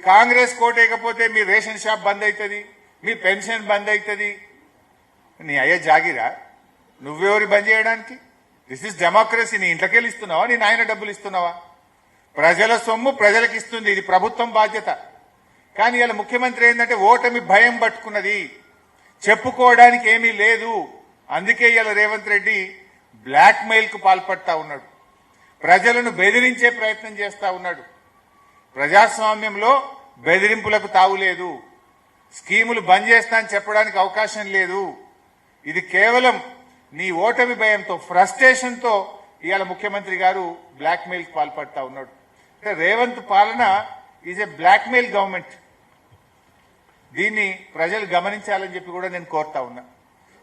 కాంగ్రెస్ కోటేయకపోతే మీ ration shop బంద్ అవుతుంది, మీ pension బంద్ అవుతుంది. నీ అయ్యే జాగిరా, నువ్వెవరి బంద్ చేయడానికి? This is democracy. నీ ఇంట్లోకెళ్ళి ఇస్తున్నావా, నీ నాయన డబ్బులు ఇస్తున్నావా? ప్రజల సొమ్ము ప్రజలకు ఇస్తుంది, ఇది ప్రభుత్వం బాధ్యత. కానీ ఇలా ముఖ్యమంత్రి ఏంటంటే ఓటమి భయం పట్టుకున్నది, చెప్పుకోవడానికి ఏమీ లేదు. అందుకే ఇలా రేవంత్ రెడ్డి బ్లాక్ మెయిల్ కు పాల్పడతా ఉన్నాడు, ప్రజలను బెదిరించే ప్రయత్నం చేస్తా ఉన్నాడు. ప్రజాస్వామ్యంలో బెదిరింపులకు తావులేదు, స్కీములు బంద్ చేస్తా అని చెప్పడానికి అవకాశం లేదు. ఇది కేవలం నీ ఓటమి భయంతో, ఫ్రస్ట్రేషన్తో ఇవాళ ముఖ్యమంత్రి గారు బ్లాక్ మెయిల్ కు పాల్పడతా ఉన్నాడు. అంటే రేవంత్ పాలన is a blackmail government. దీన్ని ప్రజలు గమనించాలని చెప్పి కూడా నేను కోరుతా ఉన్నా.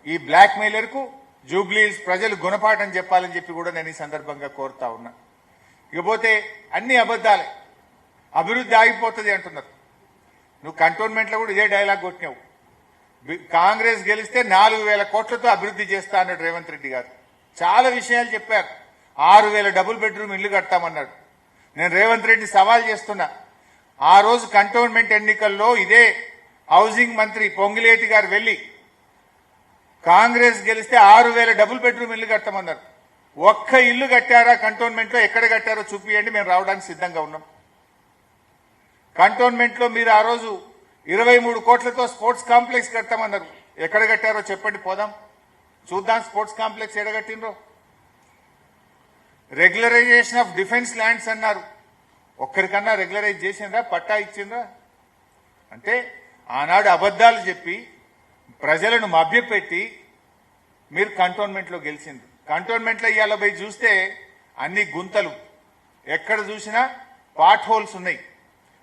ఈ బ్లాక్ మెయిలర్ కు జూబ్లీహిల్స్ ప్రజలు గుణపాఠం చెప్పాలని చెప్పి కూడా నేను ఈ సందర్భంగా కోరుతా ఉన్నా. ఇకపోతే అన్ని అబద్దాలే, అభివృద్ధి ఆగిపోతుంది అంటున్నారు. నువ్వు కంటోన్మెంట్ లో కూడా ఇదే డైలాగ్ కొట్టినావు. కాంగ్రెస్ గెలిస్తే 4,000 కోట్లతో అభివృద్ధి చేస్తా అన్నాడు రేవంత్ రెడ్డి గారు. చాలా విషయాలు చెప్పారు. 6,000 డబుల్ బెడ్రూమ్ ఇల్లు కడతామన్నాడు. నేను రేవంత్ రెడ్డి సవాల్ చేస్తున్నా, ఆ రోజు కంటోన్మెంట్ ఎన్నికల్లో ఇదే హౌసింగ్ మంత్రి పొంగిలేటి గారు వెళ్లి కాంగ్రెస్ గెలిస్తే 6,000 డబుల్ బెడ్రూమ్ ఇల్లు కట్టమన్నారు. ఒక్క ఇల్లు కట్టారా కంటోన్మెంట్ లో? ఎక్కడ కట్టారో చూపియండి, మేము రావడానికి సిద్ధంగా ఉన్నాం. కంటోన్మెంట్ లో మీరు ఆ రోజు 23 కోట్లతో స్పోర్ట్స్ కాంప్లెక్స్ కడతామన్నారు. ఎక్కడ కట్టారో చెప్పండి, పోదాం చూద్దాం. స్పోర్ట్స్ కాంప్లెక్స్ ఎడగట్టినరో? రెగ్యులరైజేషన్ ఆఫ్ డిఫెన్స్ ల్యాండ్స్ అన్నారు. ఒక్కరికన్నా రెగ్యులరైజ్ చేసిండ్రా, పట్టా ఇచ్చిండ్రా? అంటే ఆనాడు అబద్దాలు చెప్పి ప్రజలను మభ్యపెట్టి మీరు కంటోన్మెంట్ లో గెలిచింది. కంటోన్మెంట్ లో ఇవాళ పోయి చూస్తే అన్ని గుంతలు, ఎక్కడ చూసినా పాట్ హోల్స్ ఉన్నాయి.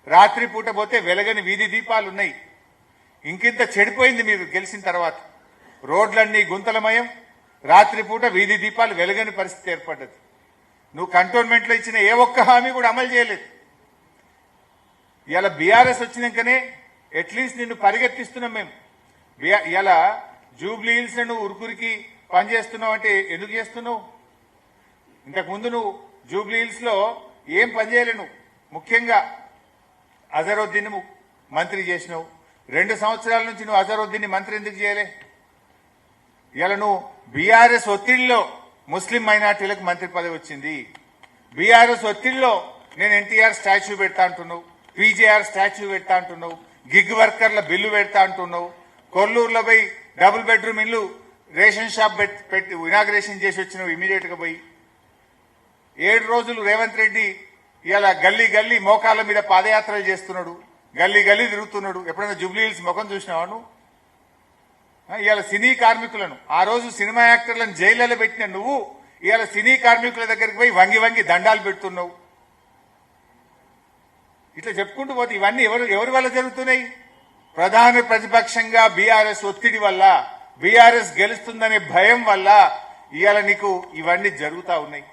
రాత్రి పూట పోతే వెలగని వీధి దీపాలు ఉన్నాయి. ఇంకింత చెడిపోయింది మీరు గెలిచిన తర్వాత. రోడ్లన్నీ గుంతలమయం, రాత్రి పూట వీధి దీపాలు వెలగని పరిస్థితి ఏర్పడ్డది. నువ్వు కంటోన్మెంట్ లో ఇచ్చిన ఏ ఒక్క హామీ కూడా అమలు చేయలేదు. ఇలా బీఆర్ఎస్ వచ్చినాకనే అట్లీస్ట్ నిన్ను పరిగెత్తిస్తున్నాం మేము. ఇలా జూబ్లీహిల్స్ నువ్వు ఉరుకురికి పనిచేస్తున్నావు అంటే ఎందుకు చేస్తున్నావు? ఇంతకుముందు నువ్వు జూబ్లీహిల్స్ లో ఏం పనిచేయలేవు. ముఖ్యంగా అజరుద్దీన్ మంత్రి చేసినావు. 2 సంవత్సరాల నుంచి నువ్వు అజరుద్దీన్ మంత్రి ఎందుకు చేయలే? ఇలా నువ్వు బీఆర్ఎస్ ఒత్తిడిలో ముస్లిం మైనార్టీలకు మంత్రి పదవి వచ్చింది. బీఆర్ఎస్ ఒత్తిడిలో నేను ఎన్టీఆర్ స్టాచ్యూ పెడతా అంటున్నావు, పీజేఆర్ స్టాచ్యూ పెడతా అంటున్నావు, గిగ్ వర్కర్ల బిల్లు పెడతా అంటున్నావు. కొల్లూరులో పోయి డబుల్ బెడ్రూమ్ ఇల్లు రేషన్ షాప్ పెట్టి ఇనాగ్రేషన్ చేసి వచ్చినావు ఇమీడియట్ గా పోయి. 7 రోజులు రేవంత్ రెడ్డి ఇలా గల్లీ గల్లీ మోకాళ్ళ మీద పాదయాత్రలు చేస్తున్నాడు, గల్లీ గల్లీ తిరుగుతున్నాడు. ఎప్పుడైనా జూబ్లీహిల్స్ ముఖం చూసినావా నువ్వు? ఇవాళ సినీ కార్మికులను, ఆ రోజు సినిమా యాక్టర్లను జైళ్లలో పెట్టిన నువ్వు ఇవాళ సినీ కార్మికుల దగ్గరికి పోయి వంగి వంగి దండాలు పెడుతున్నావు. ఇట్లా చెప్పుకుంటూ పోతే ఇవన్నీ ఎవరి వల్ల జరుగుతున్నాయి? ప్రధాన ప్రతిపక్షంగా బీఆర్ఎస్ ఒత్తిడి వల్ల, బీఆర్ఎస్ గెలుస్తుందనే భయం వల్ల ఇవాళ నీకు ఇవన్నీ జరుగుతా ఉన్నాయి.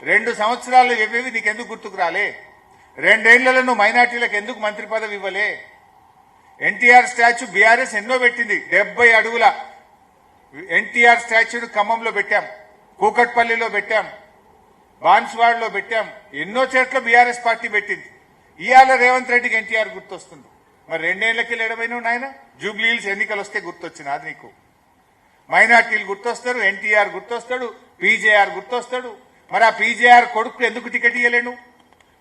2 సంవత్సరాలు ఇవేవి నీకెందుకు గుర్తుకు రాలే? 2 ఏళ్లలో నువ్వు మైనార్టీలకు ఎందుకు మంత్రి పదవి ఇవ్వలే? ఎన్టీఆర్ స్టాచ్యూ బీఆర్ఎస్ ఎన్నో పెట్టింది. 70 అడుగుల ఎన్టీఆర్ స్టాచ్యూను ఖమ్మంలో పెట్టాం, కూకట్పల్లిలో పెట్టాం, బాన్స్వాడలో పెట్టాం. ఎన్నో చోట్ల బీఆర్ఎస్ పార్టీ పెట్టింది. ఇవాళ రేవంత్ రెడ్డికి ఎన్టీఆర్ గుర్తొస్తుంది. మరి 2 ఏళ్లకి ఎడమైనావు నాయన? జూబ్లీహిల్స్ ఎన్నికలు వస్తే గుర్తొచ్చింది అది నీకు. మైనార్టీలు గుర్తొస్తారు, ఎన్టీఆర్ గుర్తొస్తాడు, పీజేఆర్ గుర్తొస్తాడు. మరి ఆ పీజేఆర్ కొడుకు ఎందుకు టికెట్ ఇవ్వలేను?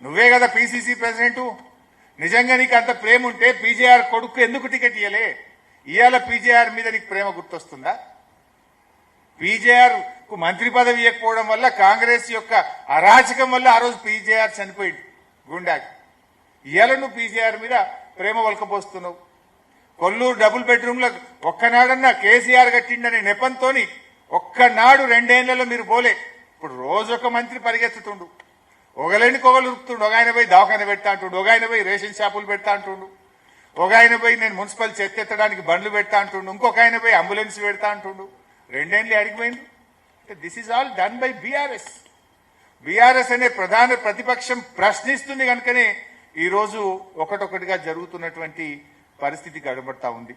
నువ్వే కదా పీసీసీ ప్రెసిడెంట్. నిజంగా నీకు అంత ప్రేమ ఉంటే పీజేఆర్ కొడుకు ఎందుకు టికెట్ ఇవ్వలే? ఇవాళ పీజేఆర్ మీద నీకు ప్రేమ గుర్తొస్తుందా? పీజేఆర్ కు మంత్రి పదవి ఇవ్వకపోవడం వల్ల, కాంగ్రెస్ యొక్క అరాచకం వల్ల ఆ రోజు పీజేఆర్ చనిపోయింది గుండాకి. ఇవాళ నువ్వు పీజేఆర్ మీద ప్రేమ వలకపోస్తున్నావు. కొల్లూరు డబుల్ బెడ్రూమ్లో ఒక్కనాడన్నా కేసీఆర్ కట్టిండనే నెపంతోని ఒక్కనాడు 2 ఏళ్లలో మీరు పోలే. ఇప్పుడు రోజు ఒక మంత్రి పరిగెత్తుతుండు, ఒకలేనికి ఒకరు ఉరుకుతుండు. ఒక ఆయన పోయి దవాఖాన పెడతా అంటుండు, ఒక ఆయన పోయి రేషన్ షాపులు పెడతా అంటుండు, ఒక ఆయన పోయి నేను మున్సిపల్ చెత్త ఎత్తడానికి బండ్లు పెడతా అంటుండు, ఇంకొక ఆయన పోయి అంబులెన్స్ పెడతా అంటుండు. 2 ఏళ్ళు అడిగిపోయింది. This is all done by BRS. BRS అనే ప్రధాన ప్రతిపక్షం ప్రశ్నిస్తుంది కనుకనే ఈ రోజు ఒకటొకటిగా జరుగుతున్నటువంటి పరిస్థితి కనబడతా ఉంది.